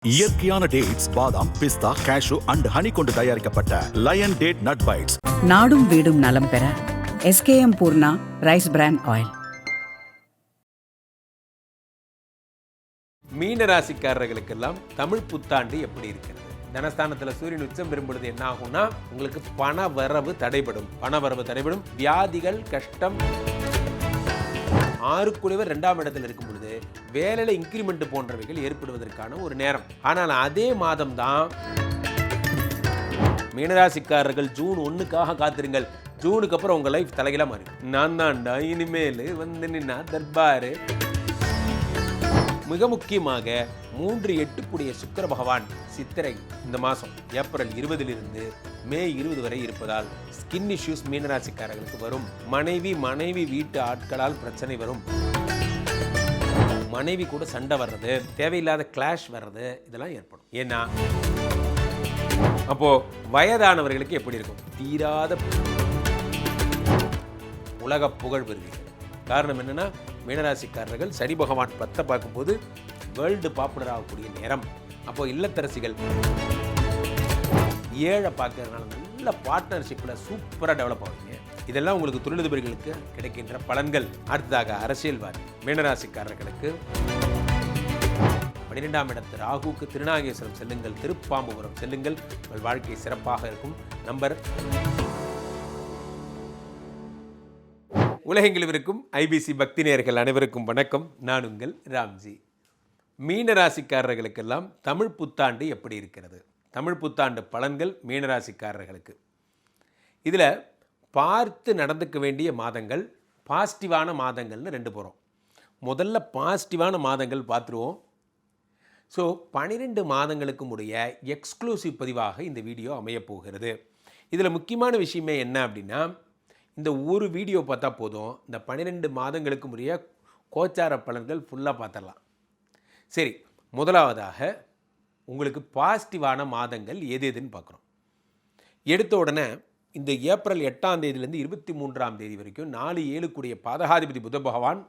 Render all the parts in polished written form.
இயற்கையான டேட்ஸ், பாதாம், பிஸ்தா, cash and honey கொண்டு தயாரிக்கப்பட்ட லயன் டேட் நட் பைட்ஸ். நாடும் வீடும் நலம் பெற SKM Poorna rice brand oil. மீன ராசிக்காரர்களுக்கெல்லாம் தமிழ் புத்தாண்டு எப்படி இருக்கிறது? தனஸ்தானத்தில் சூரியன் உச்சம் பெறும் பொழுது என்ன ஆகும்னா, உங்களுக்கு பண வரவு தடைபடும், வியாதிகள், கஷ்டம். 6 2ஆம் இடத்தில் இருக்கும் பொழுது வேலையில் இன்க்ரிமெண்ட் போன்றவைகள் ஏற்படுவதற்கான ஒரு நேரம். ஆனால் அதே மாதம் தான் மீனராசிக்காரர்கள் ஜூன் 1க்காக காத்திருங்கள். ஜூனுக்கு அப்புறம் உங்கள் லைஃப் தலைகளாக மாறி, நான் தான்டா இனிமேல் வந்து நின்னா தர்பாரு. மிக முக்கியமாக 3-8 கூடிய சுக்கிர பகவான் சித்திரை இந்த மாதம் ஏப்ரல் 20 மே 20 வரை இருப்பதால் ஸ்கின் இஷ்யூஸ் மீனராசிக்காரர்களுக்கு வரும். மனைவி வீட்டு ஆட்களால் பிரச்சனை வரும். மனைவி கூட சண்டை வர்றது, தேவையில்லாத கிளாஷ் வர்றது, இதெல்லாம் ஏற்படும். ஏன்னா அப்போ வயதானவர்களுக்கு எப்படி இருக்கும்? தீராத உலக புகழ் பெறுவீர்கள். காரணம் என்னன்னா, மீனராசிக்காரர்கள் சனி பகவான் 10 பார்க்கும்போது வேர்ல்டு பாப்புலர் ஆகக்கூடிய நேரம். அப்போ இல்லத்தரசிகள் 7 பார்க்கறதுனால நல்ல பார்ட்னர்ஷிப்பில் சூப்பராக டெவலப் ஆகுங்க. இதெல்லாம் உங்களுக்கு தொழிலதிபர்களுக்கு கிடைக்கின்ற பலன்கள். அடுத்ததாக அரசியல்வாதி மீனராசிக்காரர்களுக்கு 12ஆம் இடத்து ராகுக்கு திருநாகேஸ்வரம் செல்லுங்கள், திருப்பாம்புபுரம் செல்லுங்கள். உங்கள் வாழ்க்கை சிறப்பாக இருக்கும். நம்பர் உலகெங்கிலும் இருக்கும் IBC பக்தி நேயர்கள் அனைவருக்கும் வணக்கம். நான் உங்கள் ராம்ஜி. மீனராசிக்காரர்களுக்கெல்லாம் தமிழ் புத்தாண்டு எப்படி இருக்கிறது? தமிழ் புத்தாண்டு பலன்கள் மீனராசிக்காரர்களுக்கு. இதில் பார்த்து நடந்துக்க வேண்டிய மாதங்கள், பாசிட்டிவான மாதங்கள்னு 2 போகிறோம். முதல்ல பாசிட்டிவான மாதங்கள் பார்த்துருவோம். ஸோ 12 மாதங்களுக்கும் உடைய எக்ஸ்க்ளூசிவ் பதிவாக இந்த வீடியோ அமையப்போகிறது. இதில் முக்கியமான விஷயமே என்ன அப்படின்னா, இந்த ஒரு வீடியோ பார்த்தா போதும், இந்த 12 மாதங்களுக்கு உரிய கோச்சார பலன்கள் ஃபுல்லாக பார்த்துடலாம். சரி, முதலாவதாக உங்களுக்கு பாசிட்டிவான மாதங்கள் எது எதுன்னு பார்க்குறோம். எடுத்த உடனே இந்த ஏப்ரல் 8ஆம் தேதியிலேருந்து 23ஆம் தேதி வரைக்கும் 4-7 கூடிய பாதகாதிபதி புத பகவான்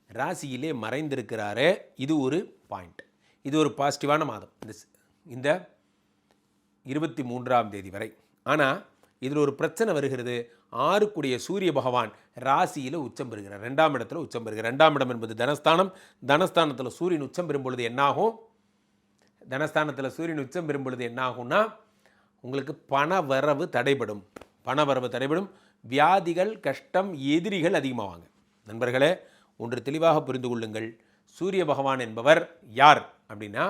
ராசியிலே மறைந்திருக்கிறாரு. இது ஒரு பாயிண்ட். இது ஒரு பாசிட்டிவான மாதம் இந்த 23ஆம் தேதி வரை. ஆனால் இதில் ஒரு பிரச்சனை வருகிறது. 6 கூடிய சூரிய பகவான் ராசியில் உச்சம் பெறுகிறார், 2ஆம் இடத்துல உச்சம் பெறுகிறார். 2ஆம் இடம் என்பது தனஸ்தானம். தனஸ்தானத்தில் சூரியன் உச்சம் பெறும் பொழுது என்னாகும்? தனஸ்தானத்தில் சூரியன் உச்சம் பெறும் பொழுது என்னாகும்னா, உங்களுக்கு பண வரவு தடைபடும். வியாதிகள், கஷ்டம், எதிரிகள் அதிகமாவாங்க. நண்பர்களே, ஒன்று தெளிவாக புரிந்து கொள்ளுங்கள். சூரிய பகவான் என்பவர் யார் அப்படின்னா,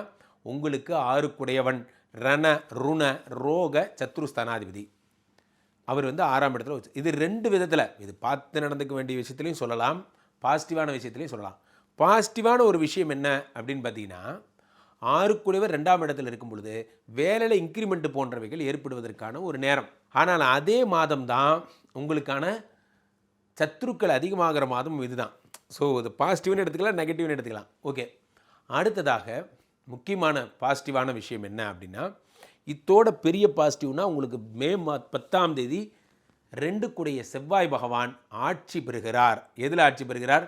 உங்களுக்கு 6 கூடையவன், ரண ருண ரோக சத்ருஸ்தானாதிபதி. அவர் 6ஆம் இடத்துல. இது 2 விதத்தில், இது பார்த்து நடந்துக்க வேண்டிய விஷயத்துலையும் சொல்லலாம், பாசிட்டிவான விஷயத்துலையும் சொல்லலாம். பாசிட்டிவான ஒரு விஷயம் என்ன அப்படின்னு பார்த்தீங்கன்னா, 6 கூடையவர் 2ஆம் இடத்தில் இருக்கும் பொழுது வேலையில் இன்க்ரிமெண்ட் போன்றவைகள் ஏற்படுவதற்கான ஒரு நேரம். ஆனால் அதே மாதம் தான் உங்களுக்கான சத்துருக்கள் அதிகமாகிற மாதம் இதுதான். ஸோ இது பாசிட்டிவ்னு எடுத்துக்கலாம், நெகட்டிவ்னு எடுத்துக்கலாம். ஓகே, அடுத்ததாக முக்கியமான பாசிட்டிவான விஷயம் என்ன அப்படின்னா, இத்தோட பெரிய பாசிட்டிவ்னா, உங்களுக்கு மே 10ஆம் தேதி 2 கூடிய செவ்வாய் பகவான் ஆட்சி பெறுகிறார். எதில் ஆட்சி பெறுகிறார்?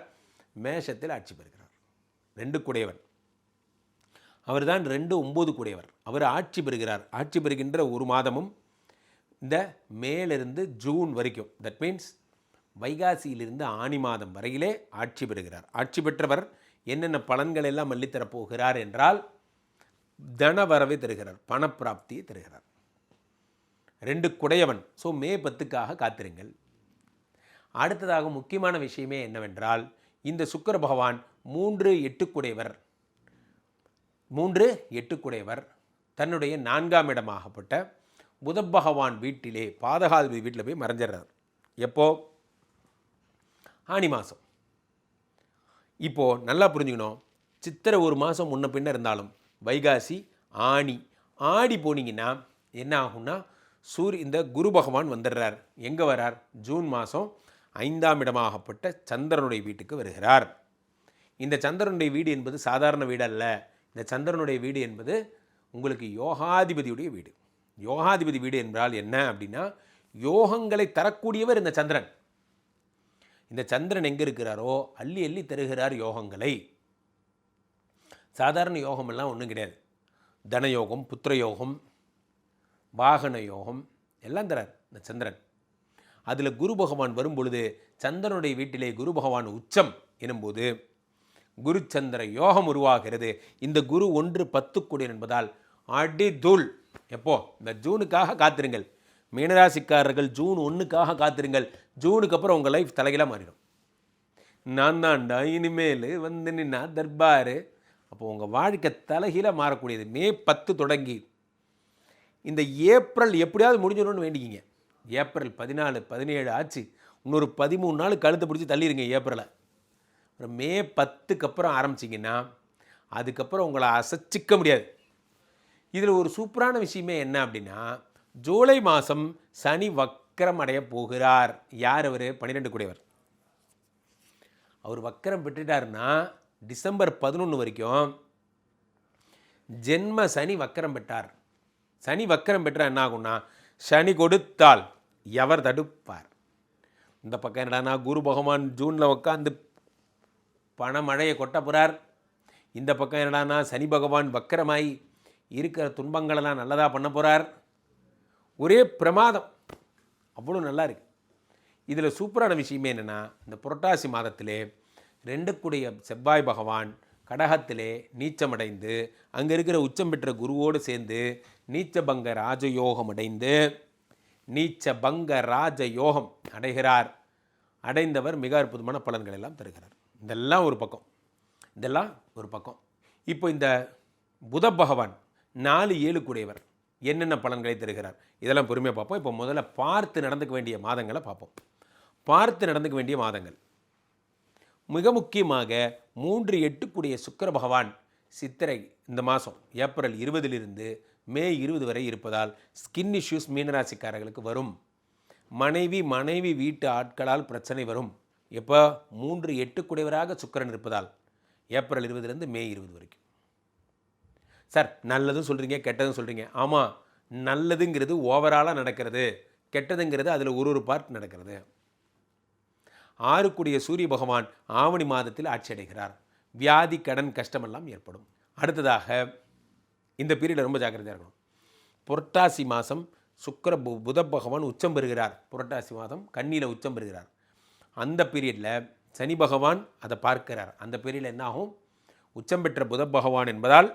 மேஷத்தில் ஆட்சி பெறுகிறார். 2 கூடையவன் அவர் தான். 2-9 கூடையவர் அவர் ஆட்சி பெறுகிறார். ஆட்சி பெறுகின்ற ஒரு மாதமும் இந்த மேலிருந்து ஜூன் வரைக்கும், தட் மீன்ஸ் வைகாசியிலிருந்து ஆனி மாதம் வரையிலே ஆட்சி பெறுகிறார். ஆட்சி பெற்றவர் என்னென்ன பலன்கள் எல்லாம் அள்ளித்தரப்போகிறார் என்றால், தனவரவை தருகிறார், பணப்பிராப்தியை தருகிறார். 2 குடையவன். ஸோ மே 10க்காக காத்திருங்கள். அடுத்ததாக முக்கியமான விஷயமே என்னவென்றால், இந்த சுக்கிர பகவான் 3-8 குடையவர் தன்னுடைய 4ஆம் இடமாகப்பட்ட புத பகவான் வீட்டிலே, பாதகாதிபதி வீட்டில் போய் மறைஞ்சிடுறார். எப்போ? ஆனி மாதம். இப்போது நல்லா புரிஞ்சுக்கணும், சித்திரை ஒரு மாதம் முன்ன பின்ன இருந்தாலும் வைகாசி, ஆடி போனீங்கன்னா என்ன ஆகும்னா, இந்த குரு பகவான் வந்துடுறார். எங்கே வரார்? ஜூன் மாதம் 5ஆம் இடமாகப்பட்ட சந்திரனுடைய வீட்டுக்கு வருகிறார். இந்த சந்திரனுடைய வீடு என்பது சாதாரண வீடு அல்ல. இந்த சந்திரனுடைய வீடு என்பது உங்களுக்கு யோகாதிபதியுடைய வீடு. யோகாதிபதி வீடு என்றால் என்ன அப்படின்னா, யோகங்களை தரக்கூடியவர் இந்த சந்திரன். இந்த சந்திரன் எங்கே இருக்கிறாரோ அள்ளி அள்ளி தருகிறார் யோகங்களை. சாதாரண யோகமெல்லாம் ஒன்றும் கிடையாது. தனயோகம், புத்திரயோகம், வாகன யோகம் எல்லாம் தரார் இந்த சந்திரன். அதில் குரு பகவான் வரும் பொழுது சந்திரனுடைய வீட்டிலே குரு பகவான் உச்சம் எனும்போது குரு சந்திர யோகம் உருவாகிறது. இந்த குரு 1-10 கூடியன் என்பதால் அடி தூள். எப்போ? இந்த ஜூனுக்காக காத்திருங்கள். மீனராசிக்காரர்கள் ஜூன் 1க்காக காத்திருங்கள். ஜூனுக்கு அப்புறம் உங்கள் லைஃப் தலைகளாக மாறிடும். நான் தாண்டா இனிமேல் வந்து நின்னா தர்பாரு. அப்போ உங்கள் வாழ்க்கை தலைகீழாக மாறக்கூடியது. மே 10 தொடங்கி இந்த ஏப்ரல் எப்படியாவது முடிஞ்சிடணும்னு வேண்டிக்கிங்க. ஏப்ரல் 14, 17 ஆச்சு. இன்னொரு 13 நாள் கழுத்தை பிடிச்சி தள்ளிடுங்க ஏப்ரலை. அப்புறம் மே 10க்கு அப்புறம் ஆரம்பிச்சிங்கன்னா அதுக்கப்புறம் உங்களை அசைச்சிக்க முடியாது. இதில் ஒரு சூப்பரான விஷயமே என்ன அப்படின்னா, ஜூலை மாதம் சனி வக்கரம் அடைய போகிறார். யார் அவர்? 12 கூடியவர். அவர் வக்கரம் பெற்றுட்டார்னா டிசம்பர் 11 வரைக்கும் ஜென்ம சனி வக்கரம் பெற்றார். சனி வக்கரம் பெற்றால் என்ன ஆகும்னா, சனி கொடுத்தால் எவர் தடுப்பார்? இந்த பக்கம் என்னடானா குரு பகவான் ஜூனில் உட்காந்து பணமழையை கொட்ட போகிறார். இந்த பக்கம் என்னடானா சனி பகவான் வக்கரமாய் இருக்கிற துன்பங்களெல்லாம் நல்லதாக பண்ண போகிறார். ஒரே பிரமாதம். அவ்வளோ நல்லா இருக்கு. இதில் சூப்பரான விஷயமே என்னென்னா, இந்த புரட்டாசி மாதத்திலே 2 கூடிய செவ்வாய் பகவான் கடகத்திலே நீச்சமடைந்து அங்கே இருக்கிற உச்சம் பெற்ற குருவோடு சேர்ந்து நீச்சபங்க ராஜயோகம் அடைந்து நீச்சபங்க ராஜயோகம் அடைகிறார். அடைந்தவர் மிக அற்புதமான பலன்கள் எல்லாம் தருகிறார். இதெல்லாம் ஒரு பக்கம். இப்போ இந்த புத பகவான் 4-7 கூடியவர் என்னென்ன பலன்களை தருகிறார் இதெல்லாம் பொறுமையாக பார்ப்போம். இப்போ முதல்ல பார்த்து நடந்துக்க வேண்டிய மாதங்களை பார்ப்போம். பார்த்து நடந்துக்க வேண்டிய மாதங்கள் மிக முக்கியமாக 3-8 கூடிய சுக்கிர பகவான் சித்திரை இந்த மாதம் ஏப்ரல் 20 மே 20 வரை இருப்பதால் ஸ்கின் இஷ்யூஸ் மீனராசிக்காரர்களுக்கு வரும். மனைவி வீட்டு ஆட்களால் பிரச்சனை வரும். எப்போ? 3-8 கூடியவராக சுக்கிரன் இருப்பதால் ஏப்ரல் 20 மே 20 வரைக்கும். சார் நல்லதும் சொல்கிறீங்க கெட்டதும் சொல்கிறீங்க. ஆமாம், நல்லதுங்கிறது ஓவராலாக நடக்கிறது, கெட்டதுங்கிறது அதில் ஒரு பார்ட் நடக்கிறது. 6 கூடிய சூரிய பகவான் ஆவணி மாதத்தில் ஆட்சி அடைகிறார். வியாதி, கடன், கஷ்டமெல்லாம் ஏற்படும். அடுத்ததாக இந்த பீரியடில் ரொம்ப ஜாக்கிரதையாக இருக்கணும். புரட்டாசி மாதம் சுக்கிர புத பகவான் உச்சம் பெறுகிறார். புரட்டாசி மாதம் கன்னியில் உச்சம் பெறுகிறார். அந்த பீரியடில் சனி பகவான் அதை பார்க்கிறார். அந்த பீரியடில் என்ன ஆகும்? உச்சம் பெற்ற புத பகவான் என்பதால்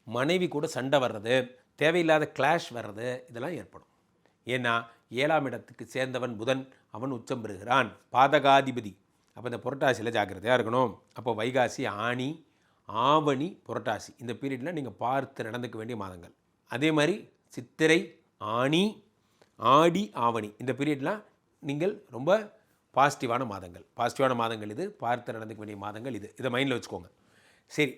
மனைவி கூட சண்டை வர்றது, தேவையில்லாத கிளாஷ் வர்றது, இதெல்லாம் ஏற்படும். ஏன்னா 7ஆம் இடத்துக்கு சேர்ந்தவன் புதன், அவன் உச்சம் பெறுகிறான், பாதகாதிபதி. அப்போ இந்த புரட்டாசியில் ஜாக்கிரதையாக இருக்கணும். அப்போ வைகாசி, ஆனி, ஆவணி, புரட்டாசி இந்த பீரியடில் நீங்கள் பார்த்து நடந்துக்க வேண்டிய மாதங்கள். அதே மாதிரி சித்திரை, ஆனி, ஆடி, ஆவணி இந்த பீரியட்லாம் நீங்கள் ரொம்ப பாசிட்டிவான மாதங்கள் இது. பார்த்து நடந்துக்க வேண்டிய மாதங்கள் இது. இதை மைண்டில் வச்சுக்கோங்க. சரி,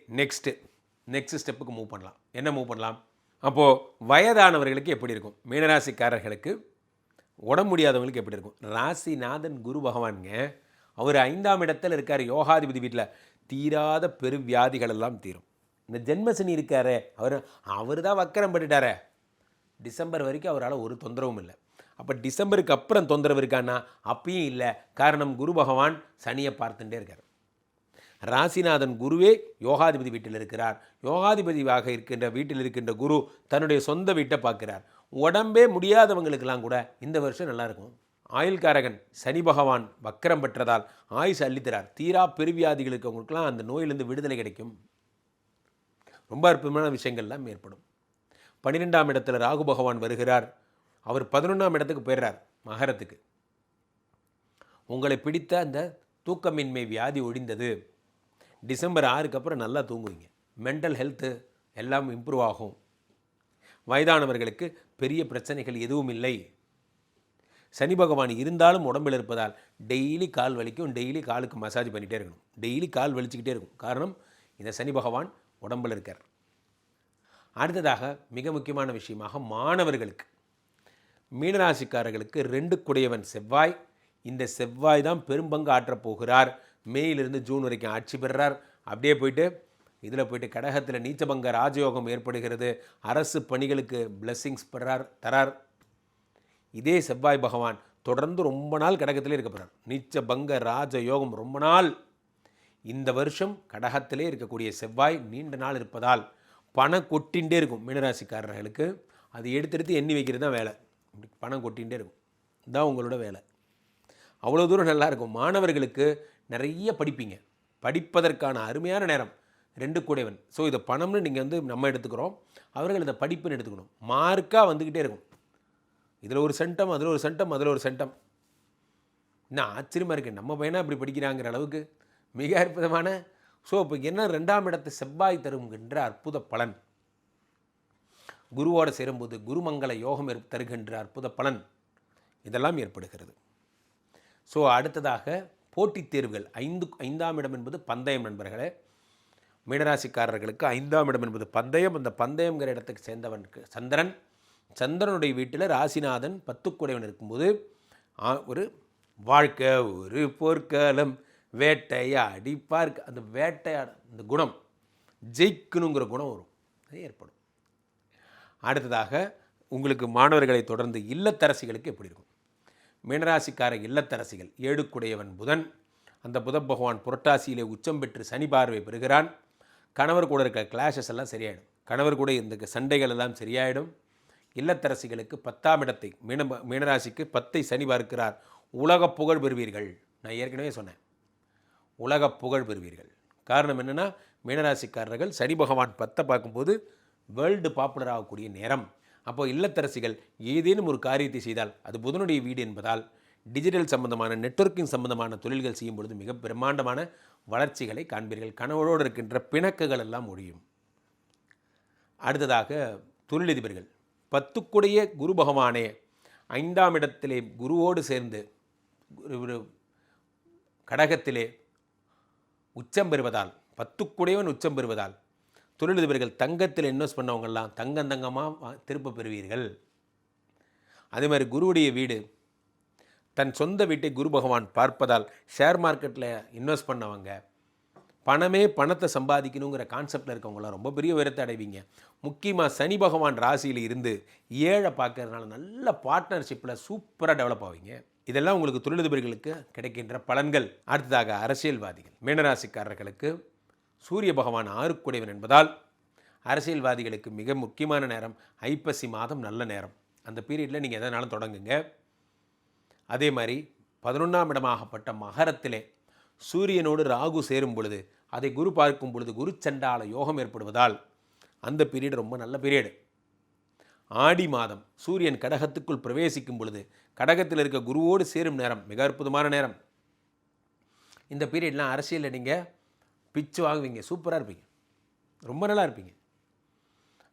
நெக்ஸ்ட் ஸ்டெப்புக்கு மூவ் பண்ணலாம். என்ன மூவ் பண்ணலாம்? அப்போது வயதானவர்களுக்கு எப்படி இருக்கும்? மீனராசிக்காரர்களுக்கு உடம்பு முடியாதவங்களுக்கு எப்படி இருக்கும்? ராசிநாதன் குரு பகவானுங்க, அவர் 5ஆம் இடத்தில் இருக்கார். யோகாதிபதி வீட்டில் தீராத பெருவியாதிகள் எல்லாம் தீரும். இந்த ஜென்மசனி இருக்காரே, அவர் தான் வக்கரம் பட்டுட்டாரே. டிசம்பர் வரைக்கும் அவரால் ஒரு தொந்தரவும் இல்லை. அப்போ டிசம்பருக்கு அப்புறம் தொந்தரவு இருக்கான்னா அப்பயும் இல்லை. காரணம் குரு பகவான் சனியை பார்த்துட்டே இருக்கார். ராசிநாதன் குருவே யோகாதிபதி வீட்டில் இருக்கிறார். யோகாதிபதியாக இருக்கின்ற வீட்டில் இருக்கின்ற குரு தன்னுடைய சொந்த வீட்டை பார்க்கிறார். உடம்பே முடியாதவங்களுக்கெல்லாம் கூட இந்த வருஷம் நல்லாயிருக்கும். ஆயுள்காரகன் சனி பகவான் வக்கரம் பெற்றதால் ஆயுஷ் அள்ளித்தரார். தீரா பெருவியாதிகளுக்கு அவங்களுக்கெல்லாம் அந்த நோயிலிருந்து விடுதலை கிடைக்கும். ரொம்ப அற்புதமான விஷயங்கள்லாம் ஏற்படும். 12ஆம் இடத்துல ராகு பகவான் வருகிறார். அவர் 11ஆம் இடத்துக்கு போயிடுறார், மகரத்துக்கு. உங்களை பிடித்த அந்த தூக்கமின்மை வியாதி ஒழிந்தது. டிசம்பர் 6க்கு அப்புறம் நல்லா தூங்குவீங்க. மென்டல் ஹெல்த்து எல்லாம் இம்ப்ரூவ் ஆகும். வயதானவர்களுக்கு பெரிய பிரச்சனைகள் எதுவும் இல்லை. சனி பகவான் இருந்தாலும் உடம்பில் இருப்பதால் டெய்லி கால் வலிக்கும். டெய்லி காலுக்கு மசாஜ் பண்ணிகிட்டே இருக்கணும். டெய்லி கால் வலிச்சுக்கிட்டே இருக்கும். காரணம் இந்த சனி பகவான் உடம்பில் இருக்கார். அடுத்ததாக மிக முக்கியமான விஷயமாக மாணவர்களுக்கு, மீனராசிக்காரர்களுக்கு 2 கூடியவன் செவ்வாய். இந்த செவ்வாய் தான் பெரும்பங்கு ஆற்றப் போகிறார். மேயிலிருந்து ஜூன் வரைக்கும் ஆட்சி பெறுறார். அப்படியே போயிட்டு கடகத்தில் நீச்சபங்க ராஜயோகம் ஏற்படுகிறது. அரசு பணிகளுக்கு பிளெஸ்ஸிங்ஸ் தரார். இதே செவ்வாய் பகவான் தொடர்ந்து ரொம்ப நாள் கடகத்திலே இருக்க போகிறார். நீச்சபங்க ராஜயோகம் ரொம்ப நாள். இந்த வருஷம் கடகத்திலே இருக்கக்கூடிய செவ்வாய் நீண்ட நாள் இருப்பதால் பணம் கொட்டிகிட்டே இருக்கும் மீனராசிக்காரர்களுக்கு. அது எடுத்து எண்ணி வைக்கிறது தான் வேலை. பணம் கொட்டிகிட்டே இருக்கும், இதுதான் உங்களோட வேலை. அவ்வளோ தூரம் நல்லாயிருக்கும். மாணவர்களுக்கு நிறைய படிப்பீங்க, படிப்பதற்கான அருமையான நேரம். 2 கூடையவன். ஸோ இதை பணம்னு நீங்கள் நம்ம எடுத்துக்கிறோம், அவர்கள் இதை படிப்புன்னு எடுத்துக்கணும். மார்க்காக வந்துக்கிட்டே இருக்கும். இதில் ஒரு சென்டம், அதில் ஒரு சென்டம், அதில் ஒரு சென்டம். இன்னும் ஆச்சரியமாக இருக்குது, நம்ம பையனாக இப்படி படிக்கிறாங்கிற அளவுக்கு மிக அற்புதமான. ஸோ இப்போ என்ன 2ஆம் இடத்தை செவ்வாய் தருகின்ற அற்புத பலன், குருவோடு சேரும்போது குருமங்கள யோகம் தருகின்ற அற்புத பலன் இதெல்லாம் ஏற்படுகிறது. ஸோ அடுத்ததாக போட்டித் தேர்வுகள். 5ஆம் இடம் என்பது பந்தயம் நண்பர்களே. மீனராசிக்காரர்களுக்கு 5ஆம் இடம் என்பது பந்தயம். அந்த பந்தயங்கிற இடத்துக்கு சேர்ந்தவனுக்கு சந்திரன், சந்திரனுடைய வீட்டில் ராசிநாதன் 10 கூடையவன் இருக்கும்போது ஒரு வாழ்க்கை ஒரு போர்க்காலம் வேட்டையாடி பார்க்க, அந்த வேட்டையாட அந்த குணம், ஜெயிக்கணுங்கிற குணம் வரும், அது ஏற்படும். அடுத்ததாக உங்களுக்கு மாணவர்களை தொடர்ந்து இல்லத்தரசிகளுக்கு எப்படி இருக்கும்? மீனராசிக்கார இல்லத்தரசிகள் 7 கூடையவன் புதன். அந்த புத பகவான் புரட்டாசியிலே உச்சம் பெற்று சனி பார்வை பெறுகிறான். கணவர் கூட இருக்க கிளாஷஸ் எல்லாம் சரியாயிடும், கணவர் கூட இந்த சண்டைகள் எல்லாம் சரியாயிடும். இல்லத்தரசிகளுக்கு 10ஆம் இடத்தை மீனராசிக்கு 10ஐ சனி பார்க்கிறார். உலக புகழ் பெறுவீர்கள். நான் ஏற்கனவே சொன்னேன், உலக புகழ் பெறுவீர்கள். காரணம் என்னென்னா, மீனராசிக்காரர்கள் சனி பகவான் 10 பார்க்கும்போது வேர்ல்டு பாப்புலர் ஆகக்கூடிய நேரம். அப்போ இல்லத்தரசிகள் ஏதேனும் ஒரு காரியத்தை செய்தால், அது புதனுடைய வீடு என்பதால் டிஜிட்டல் சம்பந்தமான நெட்வொர்க்கிங் சம்பந்தமான தொழில்கள் செய்யும் பொழுது மிக பிரம்மாண்டமான வளர்ச்சிகளை காண்பீர்கள். கணவரோடு இருக்கின்ற பிணக்குகள் எல்லாம் ஒழியும். அடுத்ததாக தொழிலதிபர்கள் 10 கூடைய குரு பகவானே 5ஆம் இடத்திலே குருவோடு சேர்ந்து கடகத்திலே உச்சம் பெறுவதால், 10 கூடையவன் உச்சம் பெறுவதால் தொழிலதிபர்கள் தங்கத்தில் இன்வெஸ்ட் பண்ணவங்கெல்லாம் தங்கமாக திருப்ப பெறுவீர்கள். அதே மாதிரி குருவுடைய வீடு, தன் சொந்த வீட்டை குரு பகவான் பார்ப்பதால் ஷேர் மார்க்கெட்டில் இன்வெஸ்ட் பண்ணவங்க, பணத்தை சம்பாதிக்கணுங்கிற கான்செப்டில் இருக்கவங்களாம் ரொம்ப பெரிய உயரத்தை அடைவீங்க. முக்கியமாக சனி பகவான் ராசியில் இருந்து 7 பார்க்கறதுனால நல்ல பார்ட்னர்ஷிப்பில் சூப்பராக டெவலப் ஆவீங்க. இதெல்லாம் உங்களுக்கு தொழிலதிபர்களுக்கு கிடைக்கின்ற பலன்கள். அடுத்ததாக அரசியல்வாதிகள். மீனராசிக்காரர்களுக்கு சூரிய பகவான் 6 கூடையவன் என்பதால் அரசியல்வாதிகளுக்கு மிக முக்கியமான நேரம் ஐப்பசி மாதம், நல்ல நேரம். அந்த பீரியடில் நீங்கள் எதனாலும் தொடங்குங்க. அதே மாதிரி 11ஆம் இடமாகப்பட்ட மகரத்திலே சூரியனோடு ராகு சேரும் பொழுது, அதை குரு பார்க்கும் பொழுது குரு சண்டால யோகம் ஏற்படுவதால் அந்த பீரியட் ரொம்ப நல்ல பீரியடு. ஆடி மாதம் சூரியன் கடகத்துக்குள் பிரவேசிக்கும் பொழுது கடகத்தில் இருக்க குருவோடு சேரும் நேரம் மிக அற்புதமான நேரம். இந்த பீரியட்லாம் அரசியலில் நீங்கள் பிச்சு வாங்குவீங்க, சூப்பராக இருப்பீங்க, ரொம்ப நல்லா இருப்பீங்க.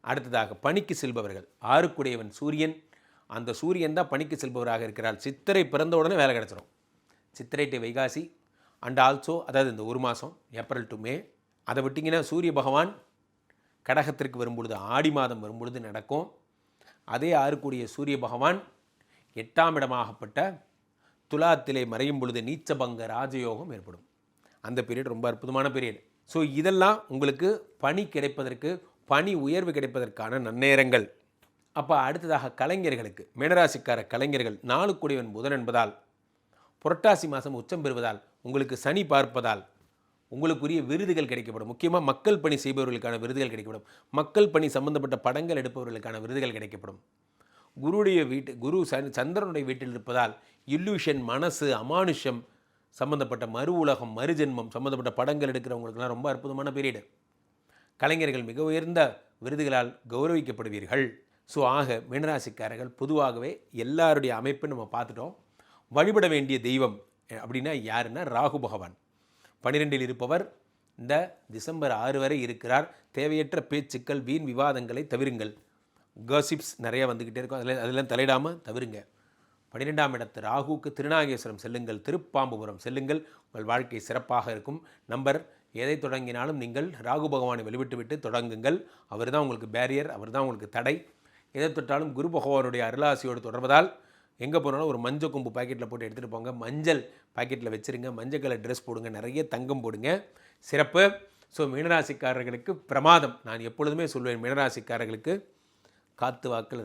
அடுத்ததாக பணிக்கு செல்பவர்கள். 6 கூடையவன் சூரியன், அந்த சூரியன் தான் பணிக்கு செல்பவராக இருக்கிறார். சித்திரை பிறந்த உடனே வேலை கிடச்சிரும். சித்திரை டு வைகாசி அண்ட் ஆல்சோ, அதாவது இந்த ஒரு மாதம் ஏப்ரல் டு மே. அதை விட்டிங்கன்னா சூரிய பகவான் கடகத்திற்கு வரும்பொழுது, ஆடி மாதம் வரும்பொழுது நடக்கும். அதே 6 கூடிய சூரிய பகவான் 8ஆம் இடமாகப்பட்ட துலாத்திலே மறையும் பொழுது நீச்சபங்க ராஜயோகம் ஏற்படும். அந்த பீரியட் ரொம்ப அற்புதமான பீரியட். ஸோ இதெல்லாம் உங்களுக்கு பணி கிடைப்பதற்கு, பணி உயர்வு கிடைப்பதற்கான நன்னேரங்கள். அப்போ அடுத்ததாக கலைஞர்களுக்கு, மீனராசிக்கார கலைஞர்கள் 4 கூடையவன் புதன் என்பதால் புரட்டாசி மாதம் உச்சம் பெறுவதால், உங்களுக்கு சனி பார்ப்பதால் உங்களுக்குரிய விருதுகள் கிடைக்கப்படும். முக்கியமாக மக்கள் பணி செய்பவர்களுக்கான விருதுகள் கிடைக்கப்படும். மக்கள் பணி சம்பந்தப்பட்ட படங்கள் எடுப்பவர்களுக்கான விருதுகள் கிடைக்கப்படும். குரு சந்திரனுடைய வீட்டில் இருப்பதால் இல்லூஷன், மனசு, அமானுஷம் சம்பந்தப்பட்ட மறு உலகம், மறுஜென்மம் சம்பந்தப்பட்ட படங்கள் எடுக்கிறவங்களுக்கெல்லாம் ரொம்ப அற்புதமான பீரியடு. கலைஞர்கள் மிக உயர்ந்த விருதுகளால் கௌரவிக்கப்படுவீர்கள். ஸோ ஆக மீனராசிக்காரர்கள் பொதுவாகவே எல்லாருடைய அமைப்பு நம்ம பார்த்துட்டோம். வழிபட வேண்டிய தெய்வம் அப்படின்னா யாருன்னா ராகு பகவான். 12இல் இருப்பவர் இந்த டிசம்பர் 6 வரை இருக்கிறார். தேவையற்ற பேச்சுக்கள், வீண் விவாதங்களை தவிருங்கள். காசிப்ஸ் நிறையா வந்துக்கிட்டே இருக்கும், அதெல்லாம் தலையிடாமல் தவிருங்க. 12ஆம் இடத்து ராகுவுக்கு திருநாகேஸ்வரம் செல்லுங்கள், திருப்பாம்புபுரம் செல்லுங்கள், உங்கள் வாழ்க்கை சிறப்பாக இருக்கும். நம்பர் எதை தொடங்கினாலும் நீங்கள் ராகு பகவானை வெளிவிட்டு தொடங்குங்கள். அவர் தான் உங்களுக்கு பேரியர், அவர் தான் உங்களுக்கு தடை. எதை தொட்டாலும் குரு பகவானுடைய அருளாசியோடு தொடர்வதால் எங்கே போனாலும் ஒரு மஞ்சள் கொம்பு பாக்கெட்டில் போட்டு எடுத்துகிட்டு போங்க, மஞ்சள் பாக்கெட்டில் வச்சுருங்க, மஞ்சள் கலர் ட்ரெஸ் போடுங்க, நிறைய தங்கம் போடுங்க, சிறப்பு. ஸோ மீனராசிக்காரர்களுக்கு பிரமாதம். நான் எப்பொழுதுமே சொல்வேன், மீனராசிக்காரர்களுக்கு காத்து வாக்கில்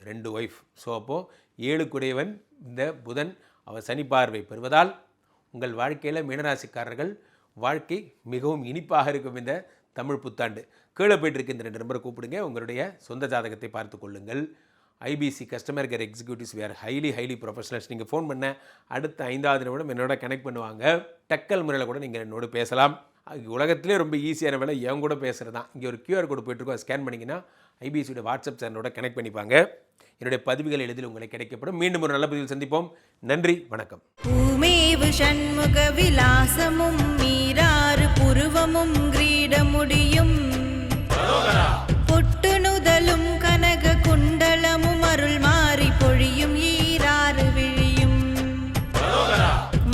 2 ஒய்ஃப். ஸோ அப்போது 7 கூடையவன் இந்த புதன், அவர் சனி பார்வை பெறுவதால் உங்கள் வாழ்க்கையில் மீனராசிக்காரர்கள் வாழ்க்கை மிகவும் இனிப்பாக இருக்கும். இந்த தமிழ் புத்தாண்டு. கீழே போயிட்டு இருக்க இந்த 2 நம்பரை கூப்பிடுங்க. உங்களுடைய சொந்த ஜாதகத்தை பார்த்து கொள்ளுங்கள். ஐபிசி கஸ்டமர் கேர் எக்ஸிக்யூட்டிவ்ஸ் வேர் ஹைலி ப்ரொஃபஷனல்ஸ். நீங்கள் ஃபோன் பண்ண அடுத்த 5வது நிமிடம் என்னோட கனெக்ட் பண்ணுவாங்க. டக்கல் முறையில் கூட நீங்கள் என்னோட பேசலாம். உலகத்திலே ரொம்ப ஈஸியான வேலை என் கூட பேசுகிறது தான். இங்கே ஒரு QR கோடு போய்ட்டுருக்கோம், அதை ஸ்கேன் பண்ணிங்கன்னா ஐபிசியோட வாட்ஸ்அப் சேனலோட கனெக்ட் பண்ணிப்பாங்க. என்னுடைய பதிவுகள் எளிதில் உங்களுக்கு கிடைக்கப்படும். மீண்டும் ஒரு நல்ல பதிவில் சந்திப்போம். நன்றி, வணக்கம். பூமேவு சண்முக விலாசமும் மீராறு புருவமும் கிரீடமுடியும் பொட்டு நுதலும் கனக குண்டலமும் அருள் மாறி பொழியும் ஈராறு விழியும்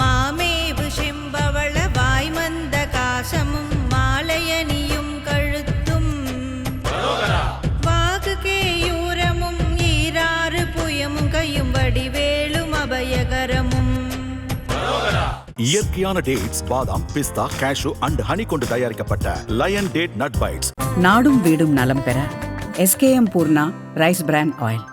மாமேவு செம்பவள வாய்மந்த காசமும் மாலையணியும் கழுத்தும் வாகு கேயூரமும் ஈராறு புயமும் கையும் வடிவேலும் அபயகரமும். இயற்கையான டேட்ஸ், பாதாம், பிஸ்தா, கேஷு அண்ட் ஹனி கொண்டு தயாரிக்கப்பட்ட லயன் டேட் நட் பைட்ஸ். நாடும் வீடும் நலம் பெற SKM Poorna rice brand oil.